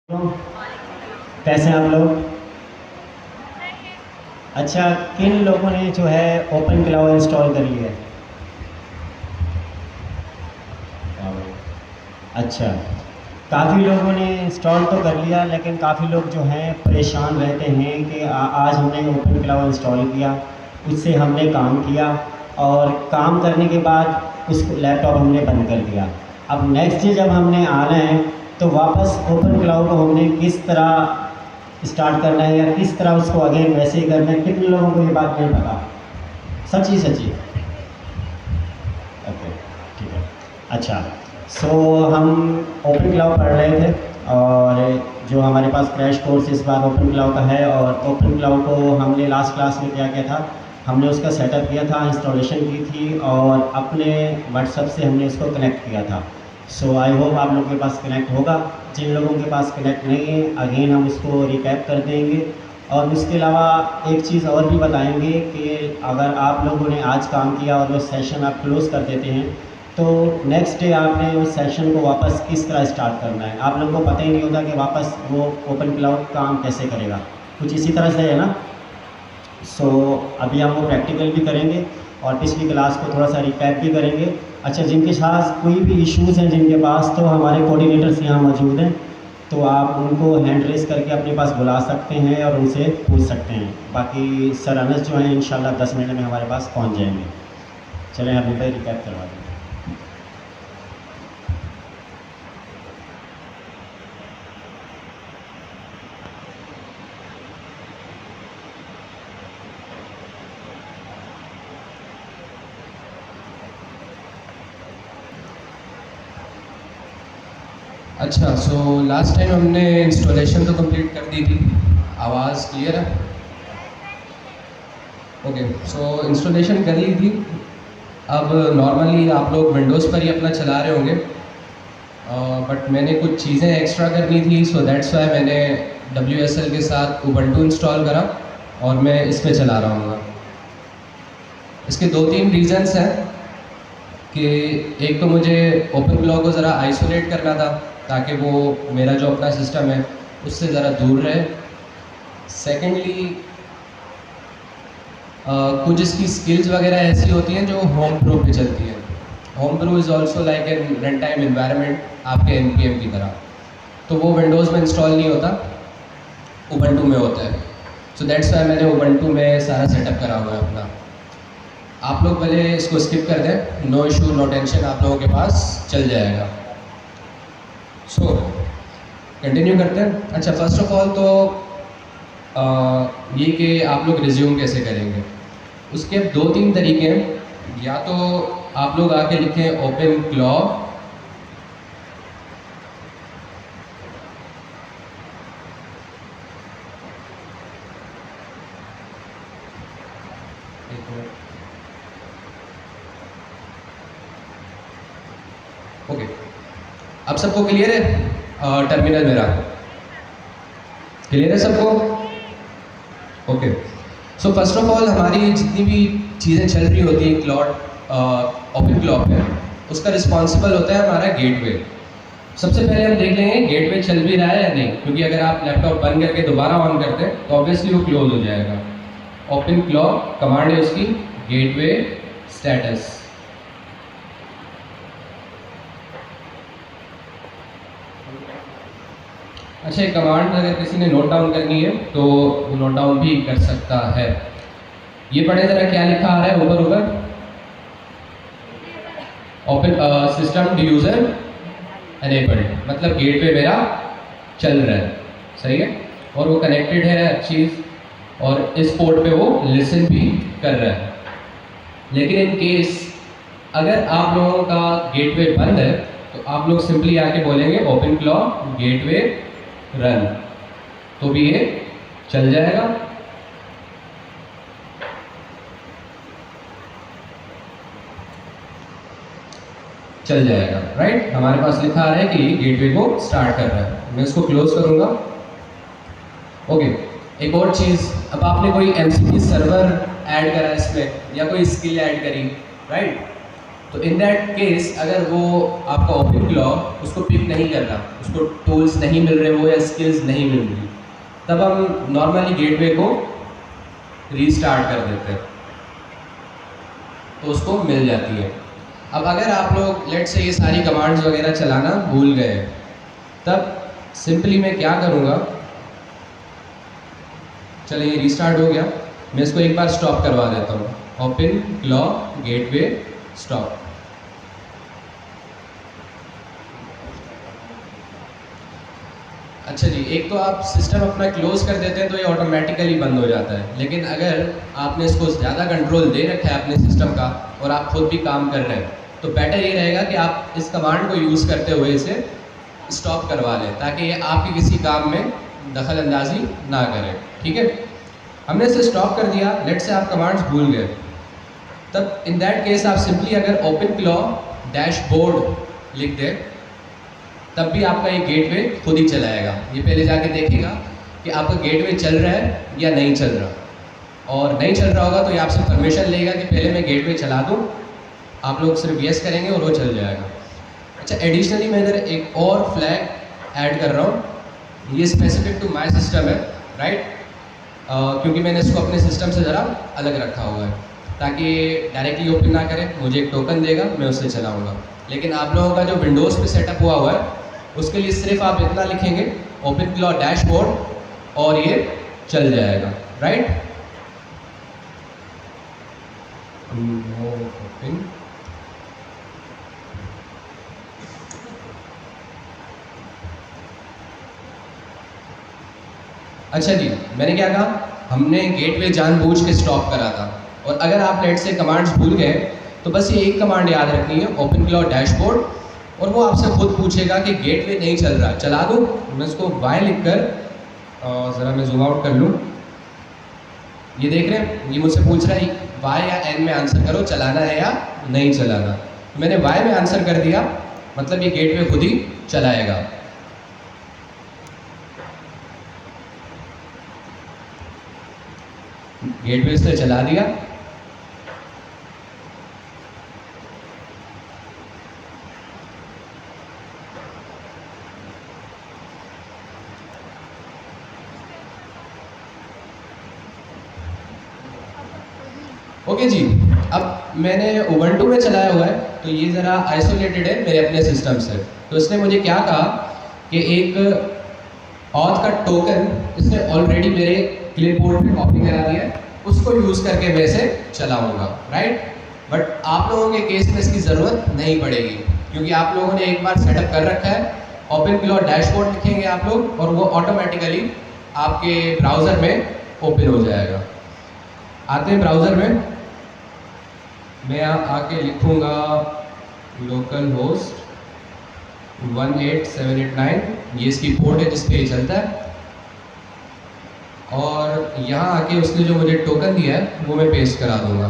कैसे हैं आप लोग? अच्छा, किन लोगों ने जो है ओपन क्लाउड इंस्टॉल कर लिया है? अच्छा, काफ़ी लोगों ने इंस्टॉल तो कर लिया, लेकिन काफ़ी लोग जो हैं परेशान रहते हैं कि आज हमने ओपन क्लाउड इंस्टॉल किया, उससे हमने काम किया और काम करने के बाद उस लैपटॉप हमने बंद कर दिया। अब नेक्स्ट डे जब हमने आना है तो वापस ओपन क्लाउड को हमने किस तरह स्टार्ट करना है या किस तरह उसको अगेन वैसे ही करना है, कितने लोगों को ये बात नहीं पता? सच्ची सच्ची। ओके, ठीक है। अच्छा, सो हम ओपन क्लाउड पढ़ रहे थे और जो हमारे पास क्रैश कोर्स इस बार ओपन क्लाउड का है, और ओपन क्लाउड को हमने लास्ट क्लास में क्या किया था, हमने उसका सेटअप किया था, इंस्टॉलेशन की थी और अपने व्हाट्सएप से हमने इसको कनेक्ट किया था। सो आई होप आप लोगों के पास कनेक्ट होगा। जिन लोगों के पास कनेक्ट नहीं है, अगेन हम उसको रिकैप कर देंगे। और उसके अलावा एक चीज़ और भी बताएंगे कि अगर आप लोगों ने आज काम किया और वो सेशन आप क्लोज़ कर देते हैं तो नेक्स्ट डे आपने उस सेशन को वापस किस तरह स्टार्ट करना है। आप लोगों को पता ही नहीं होता कि वापस वो ओपन क्लाउड काम कैसे करेगा, कुछ इसी तरह से है ना। सो अभी हम वो प्रैक्टिकल भी करेंगे और पिछली क्लास को थोड़ा सा रिकैप भी करेंगे। अच्छा, जिनके साथ कोई भी इश्यूज़ हैं जिनके पास, तो हमारे कोऑर्डिनेटर्स यहाँ मौजूद हैं, तो आप उनको हैंड रेस करके अपने पास बुला सकते हैं और उनसे पूछ सकते हैं। बाकी सर अनस जो हैं इंशाल्लाह 10 मिनट में हमारे पास पहुँच जाएंगे। चलें अभी भाई रिकैप करवा दें। अच्छा, सो लास्ट टाइम हमने इंस्टॉलेशन तो कंप्लीट कर दी थी। आवाज़ क्लियर है? ओके, सो इंस्टॉलेशन कर ली थी। अब नॉर्मली आप लोग विंडोज़ पर ही अपना चला रहे होंगे, बट मैंने कुछ चीज़ें एक्स्ट्रा करनी थी, सो दैट्स वाई मैंने WSL के साथ उबंटू इंस्टॉल करा और मैं इस पर चला रहा हूँ। इसके 2-3 रीज़न्स हैं कि एक तो मुझे ओपन क्लाउड को ज़रा आइसोलेट करना था ताकि वो मेरा जो अपना सिस्टम है उससे ज़रा दूर रहे। सेकेंडली, कुछ इसकी स्किल्स वगैरह ऐसी होती हैं जो होम प्रो पे चलती हैं। Home pro is also like an run time environment आपके NPM की तरह, तो वो विंडोज़ में इंस्टॉल नहीं होता, उबंटू में होता है। सो दैट्स वाई मैंने उबंटू में सारा सेटअप करा हुआ है अपना। आप लोग पहले इसको स्किप कर दें, नो इशू नो टेंशन, आप लोगों के पास चल जाएगा। सो कंटिन्यू करते हैं। अच्छा, फर्स्ट ऑफ ऑल तो ये कि आप लोग रिज्यूम कैसे करेंगे, उसके 2-3 तरीके हैं। या तो आप लोग आके लिखें ओपन क्लाउड, ओके, अब सबको क्लियर है? टर्मिनल मेरा क्लियर है सबको? Okay, so first of all हमारी जितनी भी चीज़ें चल रही होती हैं क्लाउड ओपन क्लाउड में, उसका रिस्पॉन्सिबल होता है हमारा गेटवे। सबसे पहले हम देख लेंगे गेटवे चल भी रहा है या नहीं, क्योंकि अगर आप लैपटॉप बंद करके दोबारा ऑन करते हैं तो ऑब्वियसली वो क्लोज हो जाएगा। ओपन क्लाउड कमांड है उसकी गेटवे स्टेटस। अच्छा, ये कमांड अगर किसी ने नोट डाउन करनी है तो वो नोट डाउन भी कर सकता है। ये पढ़े जरा क्या लिखा आ रहा है ऊपर ऊपर। ओपन सिस्टम यूजर एनेबल्ड, मतलब गेटवे मेरा चल रहा है, सही है, और वो कनेक्टेड है हर चीज़, और इस पोर्ट पे वो लिसन भी कर रहा है। लेकिन इन केस अगर आप लोगों का गेटवे बंद है तो आप लोग सिंपली आके बोलेंगे ओपन क्लाउड गेटवे रन, तो भी ये चल जाएगा। चल जाएगा, राइट। हमारे पास लिखा आ रहा है कि गेटवे को स्टार्ट कर रहा है। मैं इसको क्लोज करूंगा। ओके, एक और चीज़, अब आपने कोई MCP सर्वर ऐड करा इसमें या कोई स्किल ऐड करी, राइट, तो इन दैट केस अगर वो आपका ओपन क्लॉ उसको पिक नहीं कर रहा, उसको टूल्स नहीं मिल रहे वो या स्किल्स नहीं मिल रही, तब हम नॉर्मली गेटवे को रीस्टार्ट कर देते हैं, तो उसको मिल जाती है। अब अगर आप लोग लेट से ये सारी कमांड्स वगैरह चलाना भूल गए, तब सिंपली मैं क्या करूँगा, चलिए ये रीस्टार्ट हो गया, मैं इसको एक बार स्टॉप करवा देता हूँ। Open claw gateway stop. अच्छा जी, एक तो आप सिस्टम अपना क्लोज कर देते हैं तो ये ऑटोमेटिकली बंद हो जाता है, लेकिन अगर आपने इसको ज़्यादा कंट्रोल दे रखा है अपने सिस्टम का और आप खुद भी काम कर रहे हैं, तो बेटर ये रहेगा कि आप इस कमांड को यूज़ करते हुए इसे स्टॉप करवा लें, ताकि ये आपके किसी काम में दखल अंदाजी ना करे। ठीक है, हमने इसे स्टॉप कर दिया। लेट से आप कमांड्स भूल गए, तब इन दैट केस आप सिंपली अगर ओपन क्लॉ डैशबोर्ड लिख दें, तब भी आपका ये गेटवे खुद ही चलाएगा। ये पहले जाके देखेगा कि आपका गेटवे चल रहा है या नहीं चल रहा, और नहीं चल रहा होगा तो ये आपसे परमिशन लेगा कि पहले मैं गेटवे चला दूँ। आप लोग सिर्फ यस करेंगे और वो चल जाएगा। अच्छा, एडिशनली मैं इधर एक और फ्लैग ऐड कर रहा हूँ, ये स्पेसिफिक टू माई सिस्टम है, राइट? क्योंकि मैंने इसको अपने सिस्टम से ज़रा अलग रखा हुआ है, ताकि डायरेक्टली ओपन ना करे, मुझे एक टोकन देगा, मैं उससे चलाऊँगा। लेकिन आप लोगों का जो विंडोज़ पे सेटअप हुआ है, उसके लिए सिर्फ आप इतना लिखेंगे ओपन क्लॉ डैशबोर्ड और ये चल जाएगा, राइट? ओपन अच्छा जी, मैंने क्या कहा, हमने गेटवे जानबूझ के स्टॉप करा था, और अगर आप लेट से कमांड्स भूल गए तो बस ये एक कमांड याद रखनी है, ओपन क्लॉ डैशबोर्ड, और वो आपसे खुद पूछेगा कि गेटवे नहीं चल रहा, चला दूँ? मैं इसको वाई लिख कर ज़रा मैं जूम आउट कर लूँ। ये देख रहे हैं, ये मुझसे पूछ रहा है वाई या एन में आंसर करो, चलाना है या नहीं चलाना। मैंने वाई में आंसर कर दिया, मतलब ये गेटवे खुद ही चलाएगा। गेटवे से चला दिया। ओके जी, अब मैंने उबंटू में चलाया हुआ है, तो ये ज़रा आइसोलेटेड है मेरे अपने सिस्टम से। तो इसने मुझे क्या कहा कि एक ऑथ का टोकन इसने ऑलरेडी मेरे क्लिपबोर्ड पे कॉपी करा दिया है, उसको यूज़ करके मैं इसे चलाऊँगा, राइट? बट आप लोगों के केस में इसकी ज़रूरत नहीं पड़ेगी, क्योंकि आप लोगों ने एक बार सेटअप कर रखा है। ओपन क्लॉ डैशबोर्ड लिखेंगे आप लोग, और वो ऑटोमेटिकली आपके ब्राउज़र में ओपन हो जाएगा। आते हैं ब्राउज़र में, मैं यहाँ आके लिखूँगा लोकल होस्ट 18789, ये इसकी पोर्ट है जिस पे ये चलता है, और यहाँ आके उसने जो मुझे टोकन दिया है वो मैं पेस्ट करा दूँगा।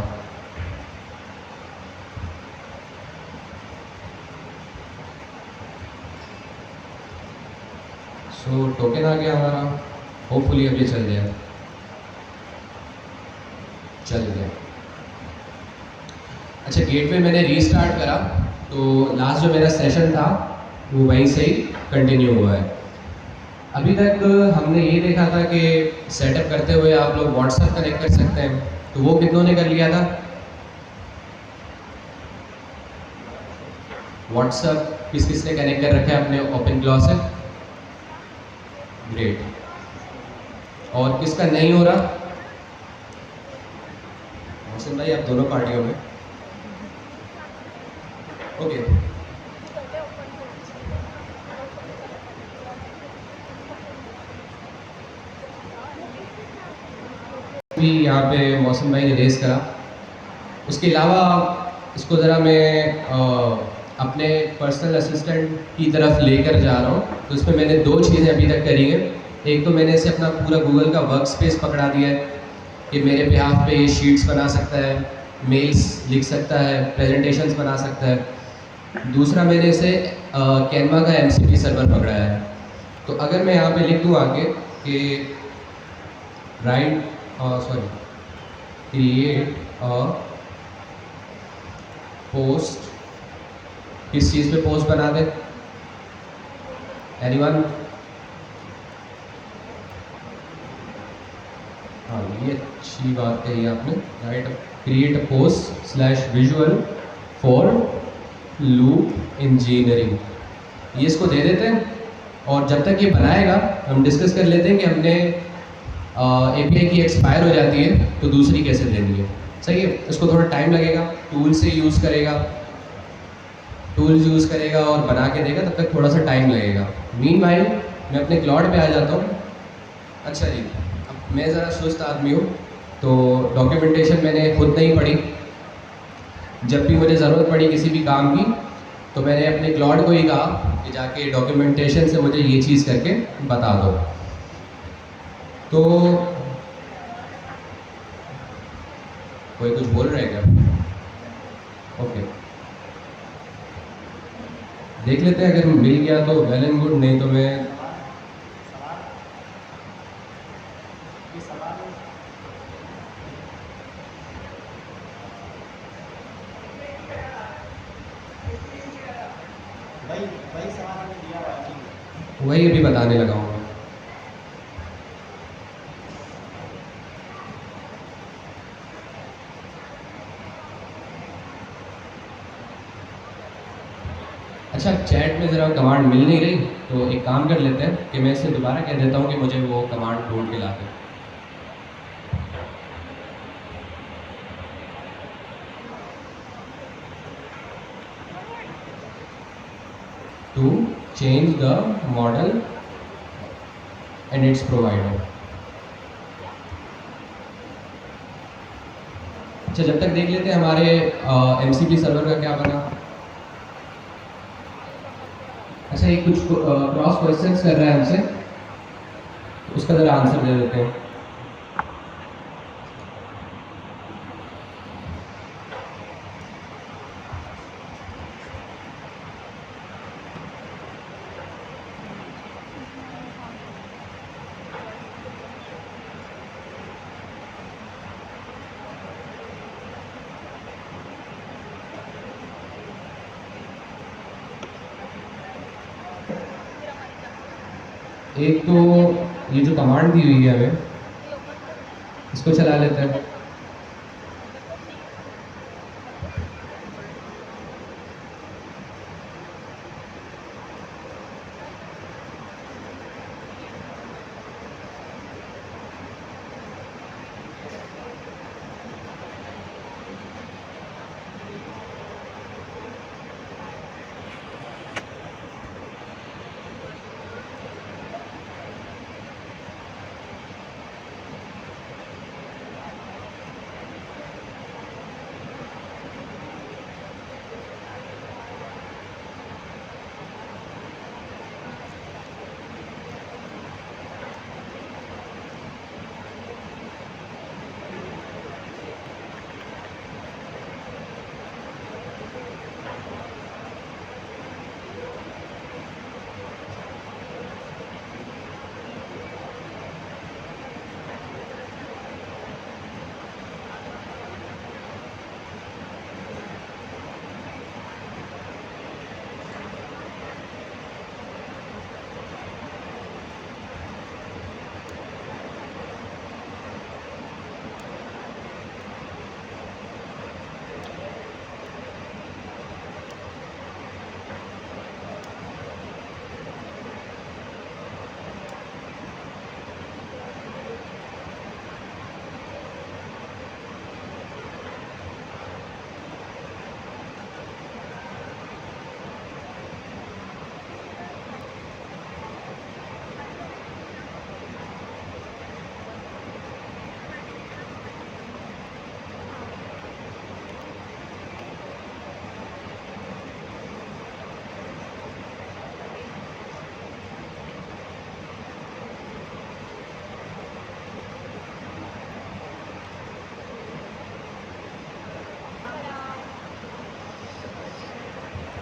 सो टोकन आ गया हमारा, होपफुली अब ये चल जाए। चल गया। अच्छा, गेटवे मैंने रीस्टार्ट करा, तो लास्ट जो मेरा सेशन था वो वहीं से ही कंटिन्यू हुआ है। अभी तक हमने ये देखा था कि सेटअप करते हुए आप लोग व्हाट्सएप कनेक्ट कर सकते हैं, तो वो कितनों ने कर लिया था? व्हाट्सएप किस किस ने कनेक्ट कर रखा है अपने ओपन क्लॉ से? ग्रेट। और किसका नहीं हो रहा? मोहसिन भाई, आप दोनों पार्टियों में। ओके, भी यहाँ पे मौसम भाई ने रेस करा। उसके अलावा इसको ज़रा मैं अपने पर्सनल असिस्टेंट की तरफ लेकर जा रहा हूँ, तो इसमें मैंने दो चीज़ें अभी तक करी हैं। एक तो मैंने इसे अपना पूरा गूगल का वर्क स्पेस पकड़ा दिया है कि मेरे बिहाफ पे ये शीट्स बना सकता है, मेल्स लिख सकता है, प्रेजेंटेशंस बना सकता है। दूसरा, मैंने इसे कैनवा का MCP सर्वर पकड़ाया है। तो अगर मैं यहाँ पे लिख दूँ आगे कि क्रिएट अ पोस्ट किस चीज़ पे पोस्ट बना दें? एनीवन? हाँ, ये अच्छी बात कही आपने। Right, create a post slash visual for loop engineering, ये इसको दे देते हैं। और जब तक ये बनाएगा हम डिस्कस कर लेते हैं कि हमने API की एक्सपायर हो जाती है तो दूसरी कैसे देनी है। सही है, इसको थोड़ा टाइम लगेगा, टूल से यूज़ करेगा, टूल्स यूज़ करेगा और बना के देगा, तब तक थोड़ा सा टाइम लगेगा। मीनवाइल मैं अपने क्लॉड पे आ जाता हूँ। अच्छा जी, अब मैं ज़रा सुस्त आदमी हूँ तो डॉक्यूमेंटेशन मैंने खुद नहीं पढ़ी। जब भी मुझे ज़रूरत पड़ी किसी भी काम की तो मैंने अपने क्लॉड को ही कहा कि जाके डॉक्यूमेंटेशन से मुझे ये चीज़ करके बता दो। तो कोई कुछ बोल रहा है क्या? ओके, देख लेते हैं, अगर मिल गया तो वेल एंड गुड, नहीं तो मैं वही अभी बताने लगा हूँ। अच्छा, चैट में ज़रा कमांड मिल नहीं रही, तो एक काम कर लेते हैं कि मैं इसे दोबारा कह देता हूँ कि मुझे वो कमांड ढूंढ के ला दे। To change the model and its provider. अच्छा, जब तक देख लेते हैं हमारे MCP सर्वर का क्या बना। अच्छा, एक कुछ क्रॉस क्वेश्चंस कर रहा है हमसे, तो उसका ज़रा आंसर दे देते हैं। एक तो ये जो कमांड दी हुई है हमें, इसको चला लेते हैं।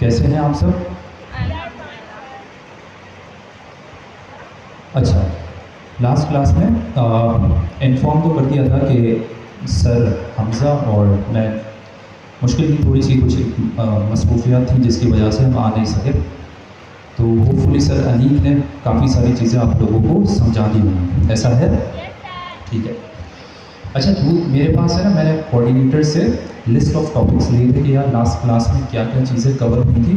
कैसे हैं आप सब? अच्छा, लास्ट क्लास में इन्फॉर्म तो कर दिया था कि सर हमज़ा और मैं मुश्किल थी थोड़ी सी, कुछ मसरूफियात थी जिसकी वजह से हम आ नहीं सके। तो होपफुली सर अनीक ने काफ़ी सारी चीज़ें आप लोगों को समझा दी होंगी, ऐसा है? ठीक है। अच्छा, तो मेरे पास है ना, मैंने कोऑर्डिनेटर से लिस्ट ऑफ टॉपिक्स लिए थे कि यार लास्ट क्लास में क्या क्या चीज़ें कवर हुई थी।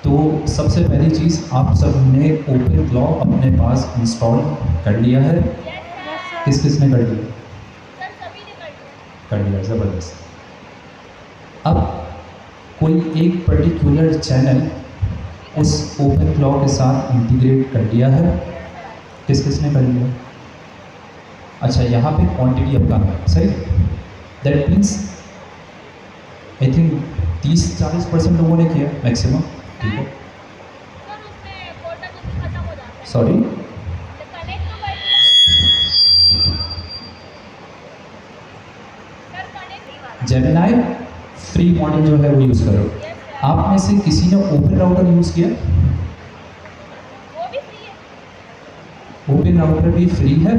तो सबसे पहली चीज़, आप सबने ओपन क्लॉ अपने पास इंस्टॉल कर लिया है? किस किस ने कर लिया? कर लिया, ज़बरदस्त। अब कोई एक पर्टिकुलर चैनल उस ओपन क्लॉ के साथ इंटीग्रेट कर लिया है? किस किस ने कर लिया? अच्छा, यहाँ पे क्वांटिटी अपना है, सही। दैट मीन्स आई थिंक 30-40% लोगों ने किया मैक्सिमम, ठीक है। सॉरी, जेमिनाई फ्री मॉडल जो है वो यूज़ करो। आप में से किसी ने ओपन राउटर यूज़ किया? ओपन राउटर भी फ्री है।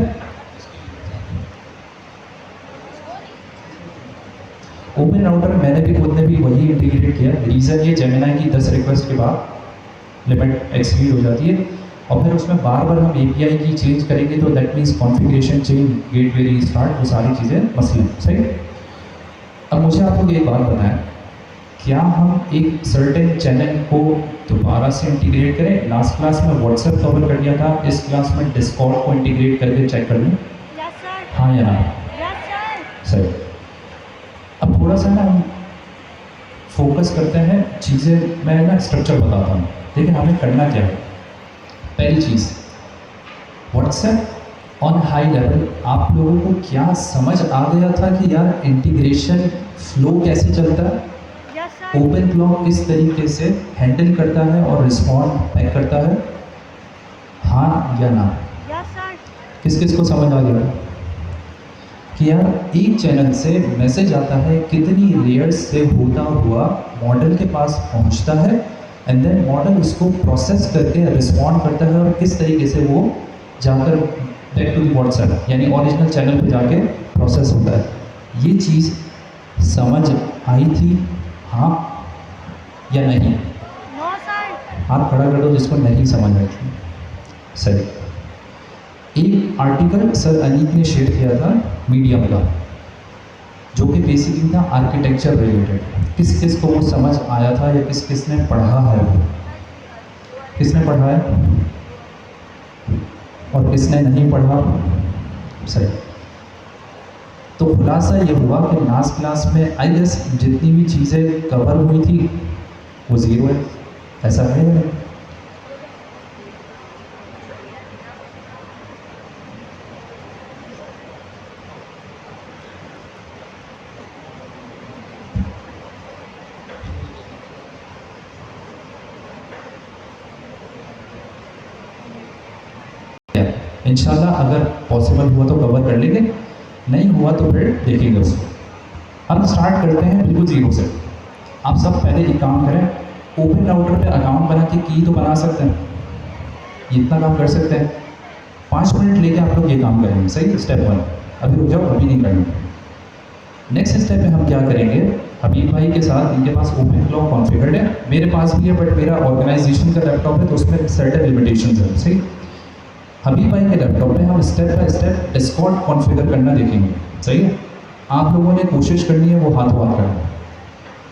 ओपन राउटर मैंने भी खुद ने भी वही इंटीग्रेट किया। रीज़न ये, जेमिनाई की 10 रिक्वेस्ट के बाद लिमिट एक्सीड हो जाती है और फिर उसमें बार बार हम API की चेंज करेंगे तो that means configuration change, gateway restart, वो सारी चीज़ें मसले, सही। अब मुझे आप लोग एक बात बताएं, क्या हम एक सर्टेन चैनल को दोबारा से इंटीग्रेट करें? लास्ट क्लास में व्हाट्सएप कवर कर दिया था, इस क्लास में डिस्कॉर्ड को इंटीग्रेट करके चेक कर लें, हाँ या ना? सही। अब थोड़ा सा ना हम फोकस करते हैं चीज़ें, मैं ना स्ट्रक्चर बताता हूँ, देखिए हमें करना क्या है। पहली चीज़, व्हाट्सएप ऑन हाई लेवल आप लोगों को क्या समझ आ गया था कि यार इंटीग्रेशन फ्लो कैसे चलता है, ओपन क्लॉ किस तरीके से हैंडल करता है और रिस्पॉन्ड बैक करता है, हाँ या ना? किस किस को समझ आ गया कि यार एक चैनल से मैसेज आता है, कितनी लेयर्स से होता हुआ मॉडल के पास पहुंचता है एंड देन मॉडल उसको प्रोसेस करके रिस्पॉन्ड करता है और किस तरीके से वो जाकर बैक टू द व्हाट्सएप यानी ओरिजिनल चैनल पे जाके प्रोसेस होता है। ये चीज़ समझ आई थी, हाँ या नहीं? हाथ खड़ा कर दो जिसको नहीं समझ आई थी। सही। एक आर्टिकल सर अनीक ने शेयर किया था मीडियम का, जो कि बेसिकली था आर्किटेक्चर रिलेटेड। किस किस को वो समझ आया था या किस किस ने पढ़ा है? वो किसने पढ़ा है और किसने नहीं पढ़ा? सही। तो खुलासा ये हुआ कि लास्ट क्लास में आई गेस जितनी भी चीज़ें कवर हुई थी वो ज़ीरो है, ऐसा है या नहीं? इंशाल्लाह अगर पॉसिबल हुआ तो कवर कर लेंगे, नहीं हुआ तो फिर देखेंगे उसको। अब स्टार्ट करते हैं बिल्कुल ज़ीरो से। आप सब पहले एक काम करें, ओपन राउटर पे अकाउंट बना के की तो बना सकते हैं, ये इतना काम कर सकते हैं। 5 मिनट लेके आप लोग ये काम करेंगे, सही। स्टेप 1 अभी रुक जाओ, अभी नहीं करना। नेक्स्ट स्टेप में हम क्या करेंगे, हबीब भाई के साथ, इनके पास ओपन क्लॉ कॉन्फ़िगर्ड है, मेरे पास भी है बट मेरा ऑर्गेनाइजेशन का लैपटॉप है तो उसमें सर्टेन लिमिटेशंस है, सही। हबीब भाई के लैपटॉप में हम step by step Discord configure करना देखेंगे, सही है। आप लोगों ने कोशिश करनी है वो हाथों हाथ करना।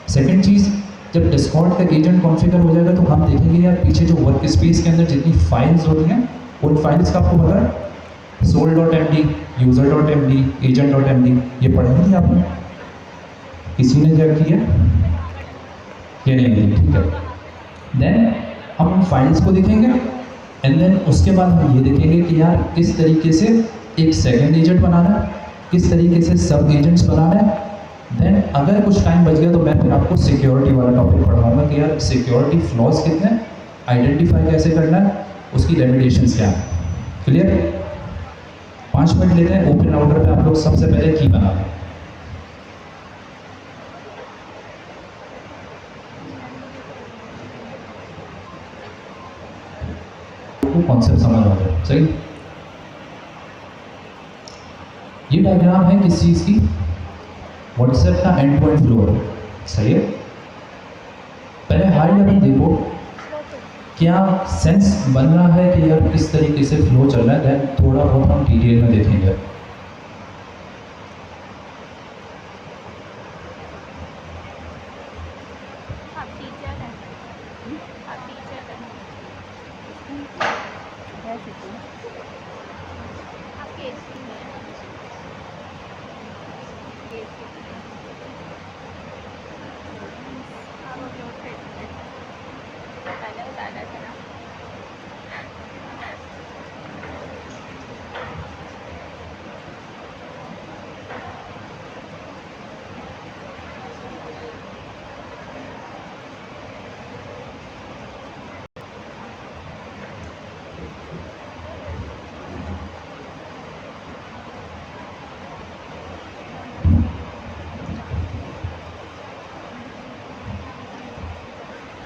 सेकंड चीज़, जब डिस्कॉर्ड का एजेंट कॉन्फ़िगर हो जाएगा तो हम देखेंगे यार पीछे जो वर्क स्पेस के अंदर जितनी फाइल्स होती हैं उन फाइल्स का आपको पता है, soul.md, user.md, agent.md, ये पढ़ी थी आपने? किसी ने क्या किया? ये नहीं है, ठीक है। देन हम उन फाइल्स को देखेंगे एंड देन उसके बाद हम ये देखेंगे कि यार किस तरीके से एक सेकंड एजेंट बनाना है, किस तरीके से सब एजेंट्स बनाना है। देन अगर कुछ टाइम बच गया तो मैं फिर आपको सिक्योरिटी वाला टॉपिक पढ़ाऊंगा कि यार सिक्योरिटी फ्लॉज कितने हैं, आइडेंटिफाई कैसे करना है, उसकी लिमिटेशंस क्या है। क्लियर? 5 मिनट लेते हैं। ओपन राउटर पे आप लोग सबसे पहले की बना लें। कॉन्सेप्ट समझ आ जाए, सही। ये डायग्राम है किस चीज़ की? व्हाट्सएप का एंड टू एंड फ्लो है, सही है। पहले हाई लेवल देखो क्या सेंस बन रहा है कि यार किस तरीके से फ्लो चल रहा है, देन थोड़ा बहुत हम डिटेल में देखेंगे।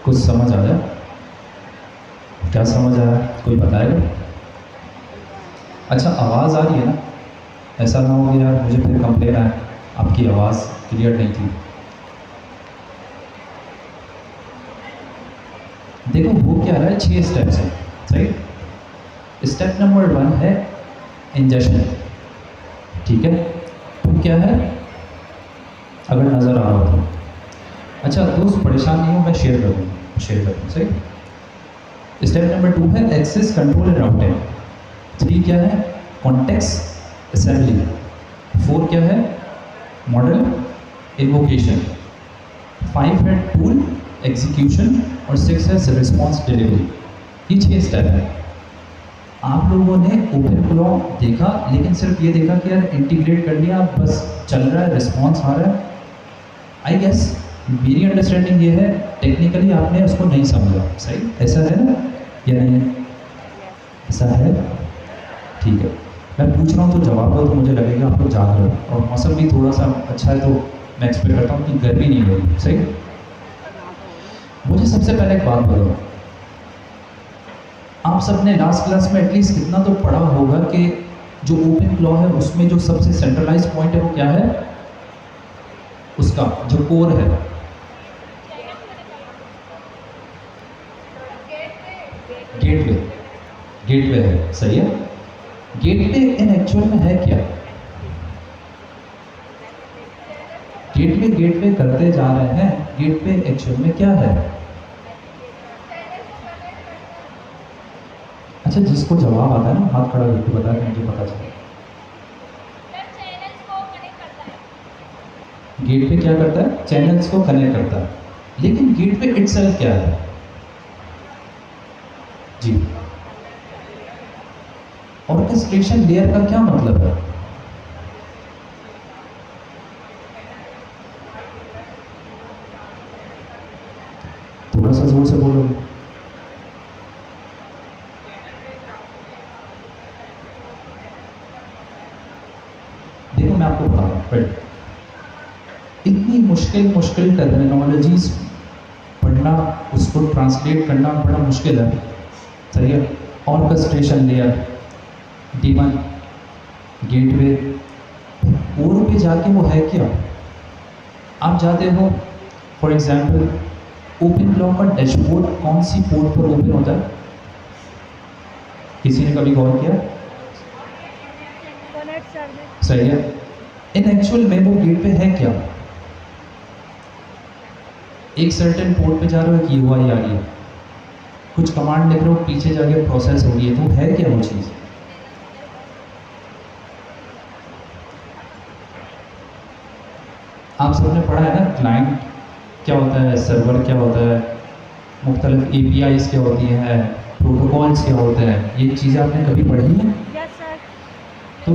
कुछ समझ आ जाए? क्या समझ आया, कोई बताएगा? अच्छा, आवाज़ आ रही है ना? ऐसा ना हो कि यार मुझे फिर कंप्लेन आए आपकी आवाज़ क्लियर नहीं थी। देखो वो क्या रहा है, 6 स्टेप्स हैं, सही। स्टेप नंबर 1 है इंजेक्शन, ठीक है। तो क्या है, अगर नज़र आ रहा हो तो अच्छा दोस्त परेशान नहीं हो, मैं शेयर कर दूँ, सही। स्टेप नंबर 2 है एक्सेस कंट्रोल एंड राउटिंग। 3 क्या है, कॉन्टेक्स्ट असेंबली। 4 क्या है, मॉडल इन्वोकेशन। 5 है टूल एग्जीक्यूशन और 6 है रिस्पॉन्स डिलीवरी। ये 6 स्टेप है। आप लोगों ने ओपन फ्लो देखा, लेकिन सिर्फ ये देखा कि यार इंटीग्रेट कर लिया, बस चल रहा है, रिस्पॉन्स आ रहा है। आई गेस मेरी अंडरस्टैंडिंग ये है, टेक्निकली आपने उसको नहीं समझा, सही, ऐसा है ना या नहीं? ऐसा है, ठीक है। मैं पूछ रहा हूँ तो जवाब दो, तो मुझे लगेगा आप लोग जाग रहे हो। और मौसम भी थोड़ा सा अच्छा है, तो मैं एक्सपेक्ट करता हूँ कि गर्मी नहीं होगी, सही। मुझे सबसे पहले एक बात बताओ, आप सबने लास्ट क्लास में एटलीस्ट कितना तो पढ़ा होगा कि जो ओपन फ्लो है उसमें जो सबसे सेंट्रलाइज पॉइंट है वो क्या है, उसका जो कोर है, गेटवे। गेटवे है, सही है। गेटवे इन एक्चुअल में है क्या? गेटवे करते जा रहे हैं, गेटवे एक्चुअल में क्या है? अच्छा, जिसको जवाब आता है ना हाथ खड़ा करके बता के मुझे पता चले। गेटवे क्या करता है? चैनल्स को कनेक्ट करता है। लेकिन गेटवे इटसेल्फ क्या है? जी, ऑर्केस्ट्रेशन लेयर का क्या मतलब है? थोड़ा सा जोर से बोलोगे। देखो मैं आपको बता रहा हूँ, इतनी मुश्किल टर्मिनोलॉजीज पढ़ना, उसको ट्रांसलेट करना बड़ा मुश्किल है, सही है। Orchestration layer, demon, gateway, core पे जाके वो है क्या? आप जाते हो, फॉर एग्जांपल ओपन फ्लो का डैशबोर्ड कौन सी पोर्ट पर ओपन होता है? किसी ने कभी गौर किया? सही है। इन एक्चुअल में वो गेटवे है क्या? एक सर्टेन पोर्ट पे जा रहे हो, एक यूआई आ रही है, कुछ कमांड लिख रहे हो, पीछे जाके प्रोसेस हो रही है, तो है क्या वो चीज़? आप सबने पढ़ा है ना, क्लाइंट क्या होता है, सर्वर क्या होता है, मुख्तलिफ APIs क्या होती हैं, प्रोटोकॉल्स क्या होते हैं, ये चीज़ें आपने कभी पढ़ी हैं? तो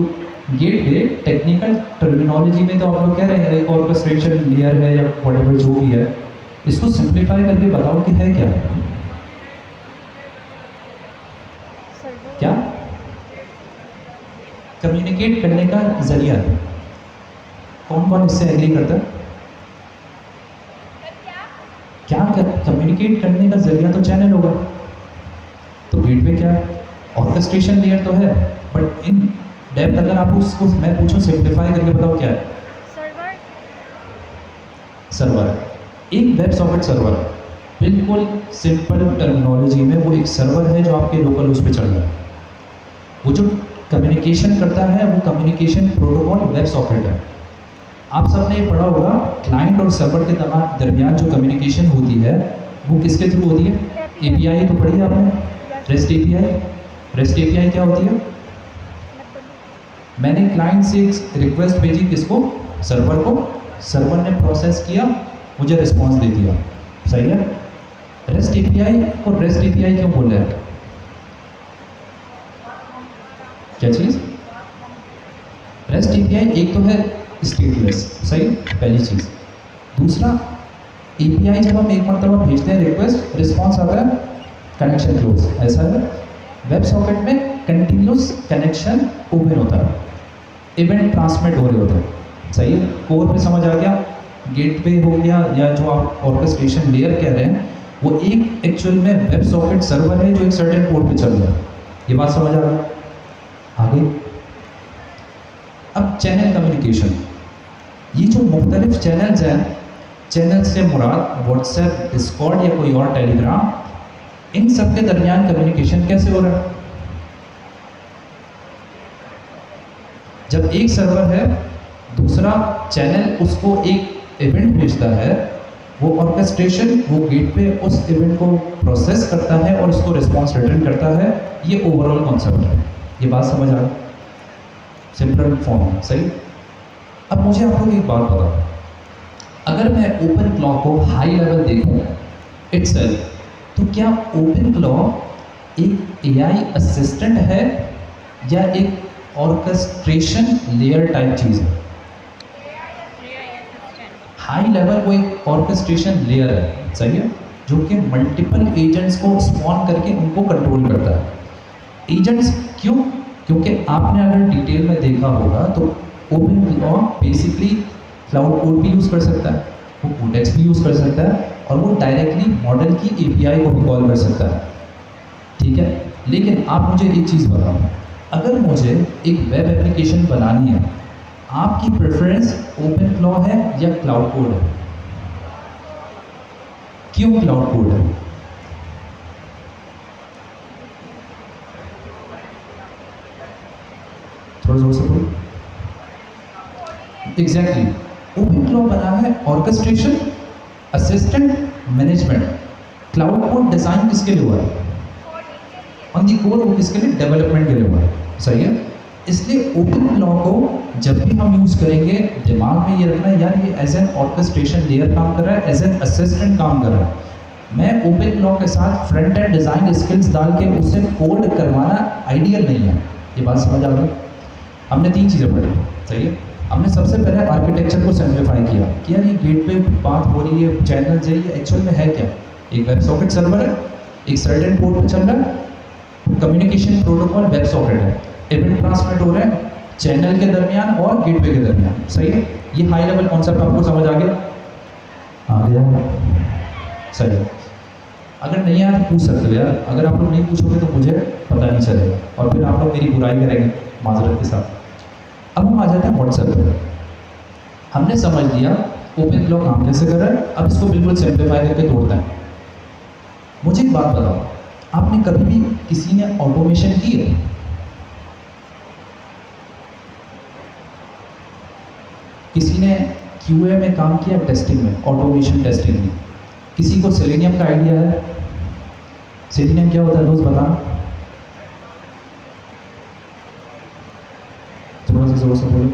गेटवे टेक्निकल टर्मिनोलॉजी में तो आप लोग कह रहे हैं ऑर्केस्ट्रेशन लेयर है या व्हाटएवर जो भी है, इसको सिंप्लीफाई करके बताओ कि है क्या? क्या? कम्युनिकेट करने का जरिया। कौन कौन इससे एग्री करता है? क्या कम्युनिकेट करने का जरिया तो चैनल होगा, तो गेटवे क्या है? ऑर्केस्ट्रेशन लेयर तो है, बट इन डेप्थ अगर आप उसको मैं पूछूं सिंप्लीफाई करके बताओ क्या है? सर्वर है, एक वेब सॉकेट सर्वर है। बिल्कुल सिंपल टर्मिनोलॉजी में वो एक सर्वर है जो आपके लोकल उस पर चल रहा है। वो जो कम्युनिकेशन करता है वो कम्युनिकेशन प्रोटोकॉल वेब सॉकेट है। आप सबने ये पढ़ा होगा, क्लाइंट और सर्वर के दरमियान जो कम्युनिकेशन होती है वो किसके थ्रू होती है? एपीआई तो पढ़ी आपने, रेस्ट एपीआई। रेस्ट एपीआई क्या होती है? मैंने क्लाइंट से एक रिक्वेस्ट भेजी, किसको? सर्वर को। सर्वर ने प्रोसेस किया, मुझे रिस्पॉन्स दे दिया, सही है। रेस्ट एपीआई और रेस्ट एपीआई क्यों बोल रहे हैं? क्या चीज़? रेस्ट एपीआई एक तो है स्टेटलेस, सही, पहली चीज़। दूसरा, एपीआई जब हम एक मरतबा भेजते हैं रिक्वेस्ट, रिस्पॉन्स आता है, कनेक्शन क्लोज, ऐसा है। वेब सॉकेट में कंटिन्यूस कनेक्शन ओपन होता है, इवेंट ट्रांसमिट हो रहे होते हैं, सही है। कोर पे समझ आ गया, गेटवे हो गया, या जो आप ऑर्केस्ट्रेशन लेयर कह रहे हैं वो एक एक्चुअल में वेब सॉकेट सर्वर है जो एक सर्टेन पोर्ट पे चल रहा है। ये बात समझ आ गई? आगे अब चैनल कम्युनिकेशन, ये जो मुख्तलिफ चैनल्स हैं, चैनल से मुराद व्हाट्सएप, डिस्कॉर्ड या कोई और टेलीग्राम, इन सब के दरमियान कम्युनिकेशन कैसे हो रहा है? जब एक सर्वर है, दूसरा चैनल उसको एक इवेंट भेजता है, वो ऑर्केस्ट्रेशन, वो गेटवे उस इवेंट को प्रोसेस करता है और उसको रिस्पॉन्स रिटर्न करता है। ये ओवरऑल कॉन्सेप्ट है। ये बात समझ आ गई? सिंपल फॉर्म, सही। अब मुझे आप लोग एक बात बताओ, अगर मैं ओपन क्लॉ को हाई लेवल देखूं इटसेल्फ, तो क्या ओपन क्लॉ एक एआई असिस्टेंट है या एक ऑर्केस्ट्रेशन लेयर टाइप चीज़ है? हाई लेवल वो एक ऑर्केस्ट्रेशन लेयर है, सही है, जो कि मल्टीपल एजेंट्स को स्पॉन करके उनको कंट्रोल करता है। एजेंट्स क्यों? क्योंकि आपने अगर डिटेल में देखा होगा तो open claw basically Claude Code भी यूज़ कर सकता है, वो कोडेक्स भी यूज़ कर सकता है, और वो डायरेक्टली मॉडल की एपीआई को भी कॉल कर सकता है, ठीक है। लेकिन आप मुझे एक चीज़ बताओ, अगर मुझे एक वेब एप्लीकेशन बनानी है, आपकी प्रेफरेंस ओपन क्लॉ है या क्लाउड कोड है? क्यों क्लाउड कोड है? थोड़ा जोर से बोलो। एग्जैक्टली, ओपन क्लॉ बना है orchestration, assistant, management. Cloud code design किसके लिए हुआ है? ऑन दी कोर, वो किसके लिए? डेवलपमेंट के लिए हुआ है, सही है। इसलिए ओपन क्लॉ को जब भी हम यूज़ करेंगे, दिमाग में ये रखना है, यार ये एज एन ऑर्केस्ट्रेशन लेयर काम कर रहा है, एज एन असिस्टेंट काम कर रहा है। मैं ओपन क्लॉ के साथ फ्रंट एंड डिज़ाइन स्किल्स डाल के उससे कोड करवाना आइडियल नहीं है। ये बात समझ आ गई? हमने 3 चीज़ें पढ़ी, सही है। हमने सबसे पहले आर्किटेक्चर को सिंप्लीफाई किया कि यार ये गेटवे बात हो रही है, चैनल है, ये एक्चुअल में है क्या? एक वेब सॉकेट सर्वर है, एक सर्टेन पोर्ट पे चल रहा है, कम्युनिकेशन प्रोटोकॉल वेब सॉकेट है, इवेंट ट्रांसमिट हो रहे हैं चैनल के दरमियान और गेटवे के दरमियान, सही है। ये हाई लेवल कॉन्सेप्ट आपको समझ आ गया? आ गया, सही है। अगर नहीं आया तो पूछ सकते हो यार, अगर आप लोग नहीं पूछोगे तो मुझे पता नहीं चलेगा और फिर आप लोग मेरी बुराई करेंगे माजरत के साथ। अब हम आ जाते हैं व्हाट्सएप पे। हमने समझ लिया ओपन क्लॉ काम कैसे कर रहा है, अब इसको बिल्कुल सिंप्लीफाई करके तोड़ते हैं। मुझे एक बात बताओ, आपने कभी भी किसी ने ऑटोमेशन की है? किसी ने क्यूए में काम किया, टेस्टिंग में, ऑटोमेशन टेस्टिंग में? किसी को सेलेनियम का आइडिया है? सेलेनियम क्या होता है दोस्त, बताना थोड़ा सा जोर से बोलो।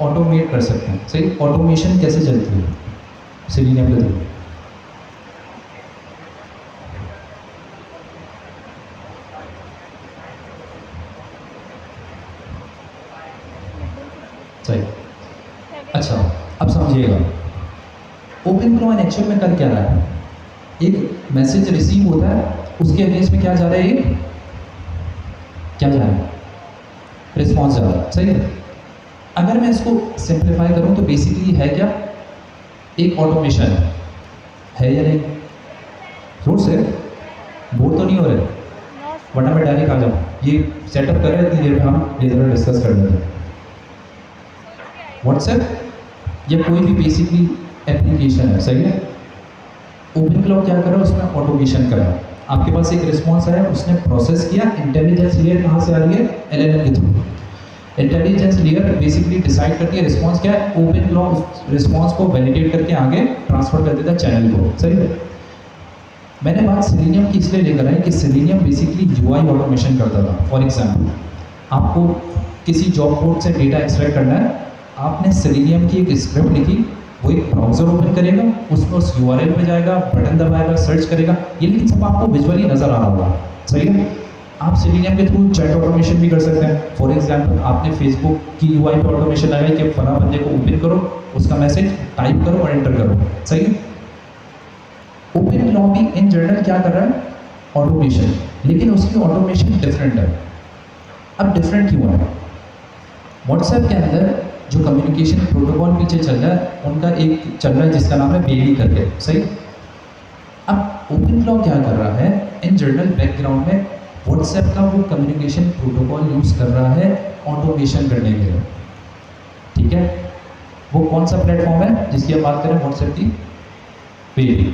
ऑटोमेट कर सकते हैं, सही। ऑटोमेशन कैसे चलती है? सेलेनियम के थ्रू। सही, अच्छा अब समझिएगा ओपन क्लॉ एक्चुअल में कर क्या रहा है। एक मैसेज रिसीव होता है, उसके अगेंस्ट में क्या जा रहा है, एक क्या जा रहा है, रिस्पॉन्स जा रहा है, सही है। अगर मैं इसको सिंप्लीफाई करूं तो बेसिकली है क्या, एक ऑटोमेशन है या नहीं? जोर से बोर तो नहीं हो रहे? वरना मैं डायरेक्ट आ जाऊँ। ये सेटअप करें, इतनी देर में हम ये ज़रा डिस्कस कर लेते हैं। व्हाट्सएप या कोई भी बेसिकली एप्लीकेशन है, सही है। ओपन क्लाउड क्या कर रहा है, उसमें ऑटोमेशन कर रहा है। आपके पास एक रिस्पॉन्स आया, उसने प्रोसेस किया, इंटेलिजेंस लेयर कहाँ से आ रही है, एलएलएम के through. Intelligence layer basically decide करती है रिस्पॉन्स क्या है, ओपन क्लाउड रिस्पॉन्स को वैलिडेट करके आगे ट्रांसफर कर देता है चैनल को, सही है। मैंने बात सेलेनियम की इसलिए लेकर आई कि सेलेनियम बेसिकली यूआई ऑटोमेशन करता था। फॉर एग्जाम्पल, आपको किसी जॉब बोर्ड से डेटा एक्सट्रैक्ट करना है, आपने सेलेनियम की एक स्क्रिप्ट लिखी, वो एक ब्राउज़र ओपन करेगा, उसमें उस यूआरएल पे जाएगा, बटन दबाएगा, सर्च करेगा, ये लेकिन सब आपको विजुअली नज़र आ रहा होगा, सही है। आप सेलेनियम के थ्रू चैट ऑटोमेशन भी कर सकते हैं। फॉर एग्जाम्पल, आपने फेसबुक की यूआई पे ऑटोमेशन लगाई कि फला बंदे को ओपन करो, उसका मैसेज टाइप करो और एंटर करो, सही है। ओपन क्लाउड भी इन जनरल क्या कर रहा है, ऑटोमेशन, लेकिन उसकी ऑटोमेशन डिफरेंट है। अब डिफरेंट क्यों है? व्हाट्सएप के अंदर जो कम्युनिकेशन प्रोटोकॉल पीछे चल रहा है, उनका एक चल रहा है जिसका नाम है बेली करके, सही। अब ओपन क्लाउड क्या कर रहा है, इन जनरल बैकग्राउंड में व्हाट्सएप का वो कम्युनिकेशन प्रोटोकॉल यूज़ कर रहा है ऑटोमेशन करने के लिए, ठीक है। वो कौन सा प्लेटफॉर्म है जिसकी हम बात करें, व्हाट्सएप की बेली।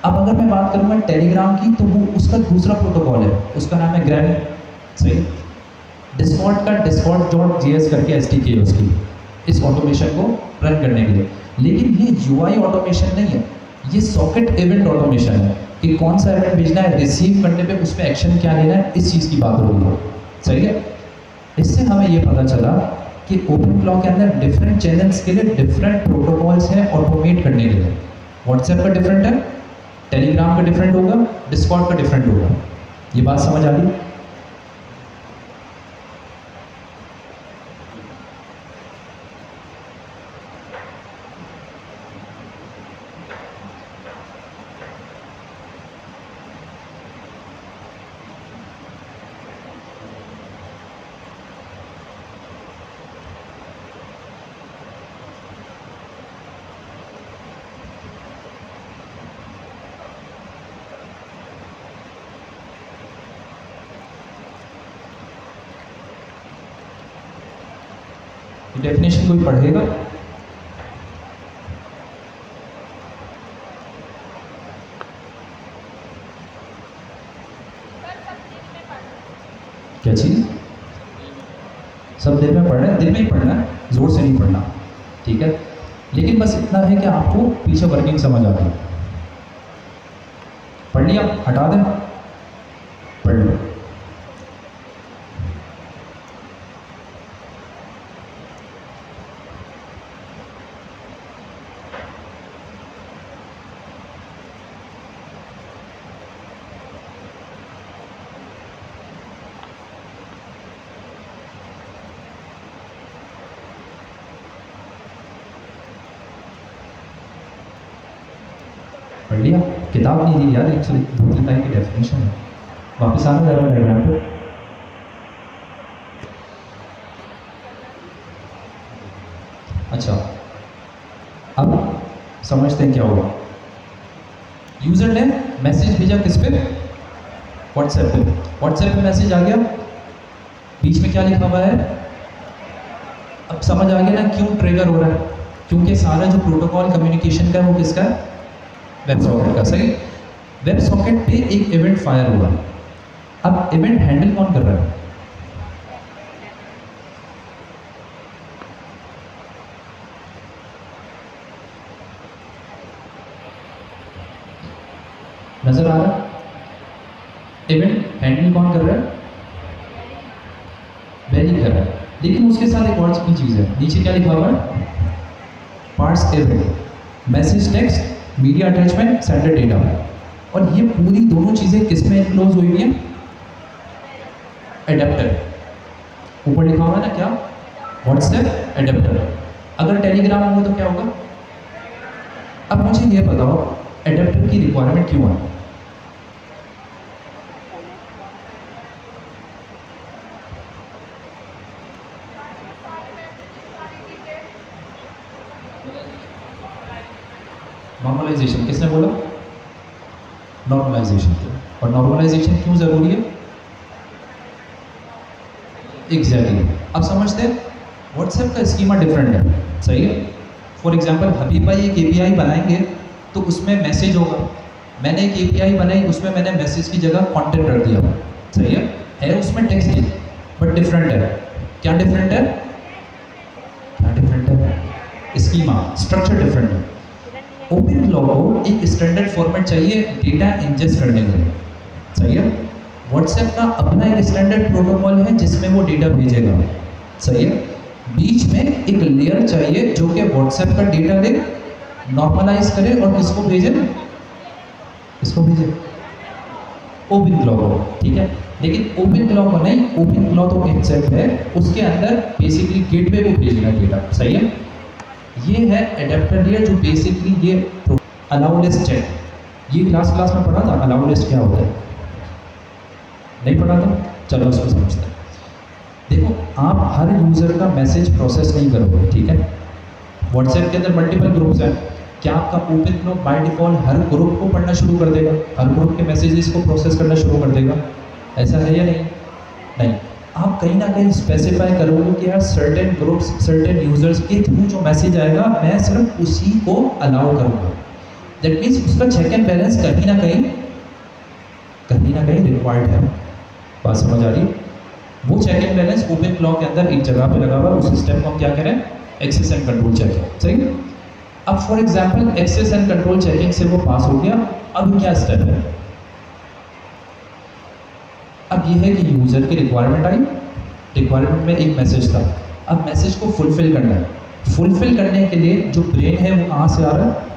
अब अगर मैं बात करूँगा टेलीग्राम की, तो वो उसका दूसरा प्रोटोकॉल है, उसका नाम है ग्रैम, सही। डिस्कॉर्ड का discord.js करके एसडीके है उसकी, इस ऑटोमेशन को रन करने के लिए। लेकिन ये यूआई ऑटोमेशन नहीं है, ये सॉकेट इवेंट ऑटोमेशन है कि कौन सा इवेंट भेजना है, रिसीव करने पे उसमें एक्शन क्या लेना है, इस चीज़ की बात हो रही है, सही है। इससे हमें ये पता चला कि ओपन क्लाउड के अंदर डिफरेंट चैनल्स के लिए डिफरेंट प्रोटोकॉल्स हैं ऑटोमेट करने के लिए। व्हाट्सएप का डिफरेंट है, टेलीग्राम का डिफरेंट होगा, डिस्कॉर्ड का डिफरेंट होगा। ये बात समझ आ रही? डेफिनेशन कोई पढ़ेगा? क्या चीज़? सब दिन में पढ़ना है, दिन में ही पढ़ना है, जोर से नहीं पढ़ना, ठीक है। लेकिन बस इतना है कि आपको पीछे वर्किंग समझ आती है। पढ़ लिया, हटा दें, पढ़ लो। पढ़ लिया? किताब नहीं दी यार, एक्चुअली 2-3 लाइन की डेफिनेशन है। वापस आना ज़रा डायग्राम पे। अच्छा, अब समझते हैं क्या होगा। यूजर ने मैसेज भेजा किस पे, व्हाट्सएप पे। व्हाट्सएप पे मैसेज आ गया, बीच में क्या लिखा हुआ है, अब समझ आ गया ना क्यों ट्रिगर हो रहा है, क्योंकि सारा जो प्रोटोकॉल कम्युनिकेशन का है वो किसका है, वेब सॉकेट का, सही। वेब सॉकेट पे एक इवेंट फायर हुआ, अब इवेंट हैंडल कौन कर रहा है, नजर आ रहा है? इवेंट हैंडल कौन कर रहा है, बेली कर रहा है। लेकिन उसके साथ एक और भी चीज़ है, नीचे क्या लिखा हुआ है, parts event, message text, media attachment, sender data. और ये पूरी दोनों चीज़ें किस में इनक्लोज हुई है, एडेप्टर। ऊपर लिखा हुआ है ना क्या, व्हाट्सएप एडेप्टर। अगर टेलीग्राम होगा तो क्या होगा। अब मुझे ये बताओ एडेप्टर की रिक्वायरमेंट क्यों है। नॉर्मलाइजेशन, किसने बोला, नॉर्मलाइजेशन। और नॉर्मलाइजेशन क्यों ज़रूरी है, एग्जैक्टली अब समझते हैं व्हाट्सएप का स्कीमा डिफरेंट है, सही है। फॉर एग्जांपल हबीब भाई एक एपीआई बनाएंगे तो उसमें मैसेज होगा, मैंने एक एपीआई बनाई उसमें मैंने मैसेज की जगह कंटेंट रख दिया, सही है उसमें टेक्स्ट है बट डिफरेंट है। क्या डिफरेंट है, क्या डिफरेंट है, स्कीमा स्ट्रक्चर डिफरेंट है। ओपन फ्लो को एक स्टैंडर्ड फॉर्मेट चाहिए डेटा इंजेस्ट करने के लिए, सही है। व्हाट्सएप का अपना एक स्टैंडर्ड प्रोटोकॉल है जिसमें वो डेटा भेजेगा, सही है। बीच में एक लेयर चाहिए जो कि व्हाट्सएप का डेटा ले नॉर्मलाइज करे और किसको भेजे, किसको भेजे, ओपन फ्लो को, ठीक है। लेकिन ओपन फ्लो को नहीं, ओपन फ्लो तो एक्सेप्ट है, उसके अंदर बेसिकली गेटवे को भेजना डेटा, सही है। ये है एडेप्टर लेयर जो बेसिकली ये अलाउ लिस्ट है। ये क्लास में पढ़ा था अलाउ लिस्ट क्या होता है, नहीं पढ़ा था, चलो उसको समझते हैं। देखो आप हर यूज़र का मैसेज प्रोसेस नहीं करोगे, ठीक है। व्हाट्सएप के अंदर मल्टीपल ग्रुप्स हैं, क्या आपका open flow by default her group को पढ़ना शुरू कर देगा, हर ग्रुप के मैसेजेस को प्रोसेस करना शुरू कर देगा, ऐसा है या नहीं, नहीं। आप कहीं ना कहीं स्पेसिफाई करोगे कि यार सर्टेन ग्रुप्स सर्टेन यूज़र्स के थ्रू जो मैसेज आएगा मैं सिर्फ उसी को अलाउ करूँगा। दैट मीन्स उसका चेक एंड बैलेंस कहीं ना कहीं रिक्वायर्ड है। बात समझ आ रही है। वो check and balance open flow के अंदर एक जगह पे लगा हुआ है, उस सिस्टम को हम क्या करें, एक्सेस एंड कंट्रोल चेकिंग, सही। अब for example access and control checking से वो पास हो गया, अब क्या स्टेप है, अब ये है कि यूज़र की रिक्वायरमेंट आई, रिक्वायरमेंट में एक मैसेज था, अब मैसेज को फुलफिल करना है। फुलफिल करने के लिए जो ब्रेन है वो कहाँ से आ रहा है,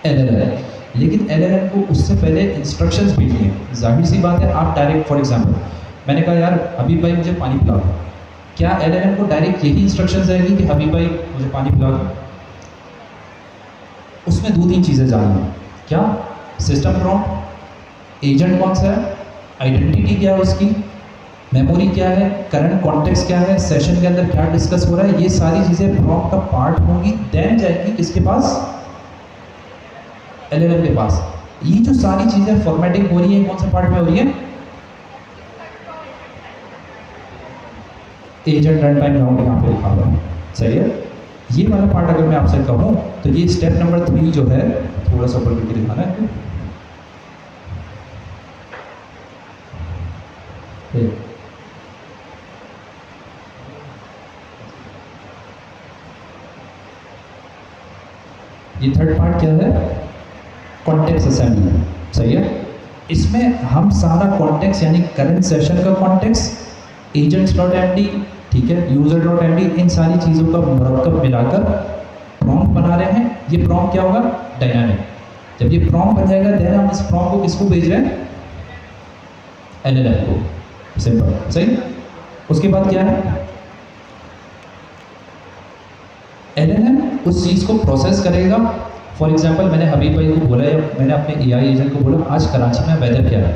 LLM। लेकिन LLM को उससे पहले इंस्ट्रक्शंस भेजनी है। जाहिर सी बात है आप डायरेक्ट, फॉर एग्जांपल मैंने कहा यार हबीब भाई मुझे पानी पिला दो, क्या LLM को डायरेक्ट यही इंस्ट्रक्शंस आएगी कि हबीब भाई मुझे पानी पिला दो? उसमें 2-3 चीज़ें जाननी है। क्या, सिस्टम प्रॉम्प्ट, एजेंट कौन सा है, आइडेंटिटी क्या है उसकी, मेमोरी क्या है, करंट कॉन्टेक्स्ट क्या है, सेशन के अंदर क्या डिस्कस हो रहा है, ये सारी चीज़ें प्रॉम्प्ट का पार्ट होंगी। देन जाएगी किसके पास, LLM के पास। ये जो सारी चीज़ें फॉर्मेटिंग हो रही है कौन से पार्ट में हो रही है, एजेंट रन टाइम राउंड यहाँ पे लिखा हुआ है, सही है। ये वाला पार्ट अगर मैं आपसे कहूँ तो ये स्टेप नंबर 3 जो है, थोड़ा सा ऊपर करके दिखाना है, ये थर्ड पार्ट क्या है, कॉन्टेक्स्ट असेंबली, सही है। इसमें हम सारा कॉन्टेक्स्ट यानी करंट सेशन का कॉन्टेक्स्ट, agents.md, ठीक है, user.md, इन सारी चीज़ों का मरकब मिलाकर प्रॉम्प्ट बना रहे हैं। ये प्रॉम्प्ट क्या होगा, डायनामिक। जब ये प्रॉम्प्ट बन जाएगा देन हम इस प्रॉम्प्ट को किसको भेज रहे हैं, LLM को, सिंपल, सही। उसके बाद क्या है, LLM उस चीज़ को प्रोसेस करेगा। फॉर एग्जांपल मैंने हबीब भाई को बोला या मैंने अपने AI एजेंट को बोला आज कराची में वेदर क्या है,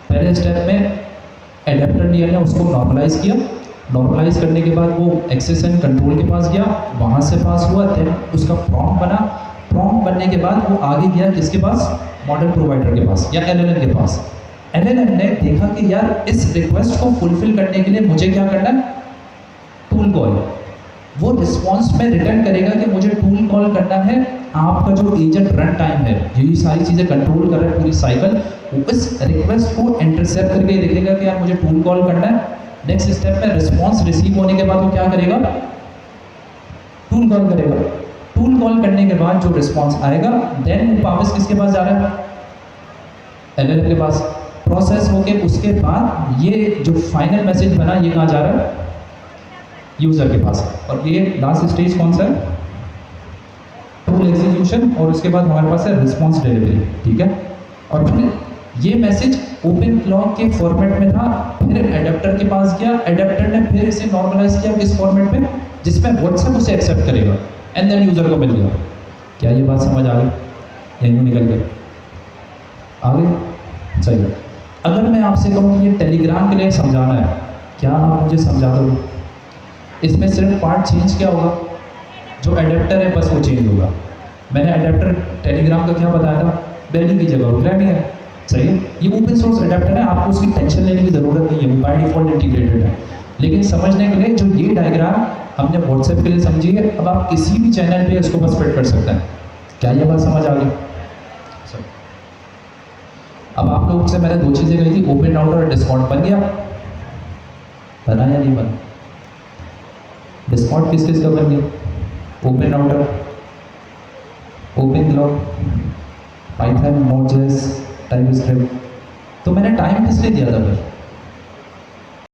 पहले स्टेप में एडेप्टर लेयर ने उसको नॉर्मलाइज किया, नॉर्मलाइज करने के बाद वो एक्सेस एंड कंट्रोल के पास गया, वहाँ से पास हुआ, देन उसका प्रॉम्प्ट बना, प्रॉम्प्ट बनने के बाद वो आगे गया किसके पास, मॉडल प्रोवाइडर के पास या LLM के पास। LLM ने देखा कि यार इस रिक्वेस्ट को फुलफिल करने के लिए मुझे क्या करना है, टूल कॉल। वो रिस्पॉन्स में रिटर्न करेगा कि मुझे टूल कॉल करना है, आपका जो एजेंट रन टाइम है ये सारी चीज़ें कंट्रोल कर रहा है पूरी साइकिल, वो इस रिक्वेस्ट को इंटरसेप्ट करके देखेगा कि यार मुझे टूल कॉल करना है। नेक्स्ट स्टेप में रिस्पॉन्स रिसीव होने के बाद वो क्या करेगा, टूल कॉल करेगा। टूल कॉल करने के बाद जो रिस्पॉन्स आएगा देन वो वापस किसके पास जा रहा है, LLM के पास। प्रोसेस होके उसके बाद ये जो फाइनल मैसेज बना ये कहाँ जा रहा है, यूज़र के पास। और ये लास्ट स्टेज कौन सा है, टूल एग्जीक्यूशन, और उसके बाद हमारे पास है रिस्पॉन्स डिलीवरी, ठीक है। और फिर ये मैसेज ओपन फ्लो के फॉर्मेट में था, फिर एडेप्टर के पास गया, एडेप्टर ने फिर इसे नॉर्मलाइज किया किस फॉर्मेट में, जिसमें व्हाट्सएप उसे एक्सेप्ट करेगा, एंड देन यूज़र को मिल गया। क्या ये बात समझ आ गई, यहीं निकल गया आगे, सही है। अगर मैं आपसे कहूँ कि ये टेलीग्राम के लिए समझाना है, क्या आप मुझे समझा दोगे? इसमें सिर्फ पार्ट चेंज क्या होगा, जो एडेप्टर है बस वो चेंज होगा। मैंने एडेप्टर टेलीग्राम का क्या बताया था, बेली की जगह ग्रैमी है, सही है। ये ओपन सोर्स एडेप्टर है, आपको उसकी टेंशन लेने की ज़रूरत नहीं है, वो बाय डिफ़ॉल्ट इंटीग्रेटेड है। लेकिन समझने के लिए जो ये डायग्राम हमने व्हाट्सएप के लिए समझी है, अब आप किसी भी चैनल पे इसको बस फिट कर सकते हैं। क्या ये बात समझ आ गई? अब आप लोग से मैंने दो चीज़ें कही थी, ओपन राउटर और डिस्कॉर्ड बन गया, बना या नहीं बना? डिस्कॉर्ड किस किस का बन गया? Open router, open cloud, python, node js, typescript. तो मैंने टाइम किस लिए दिया था फिर?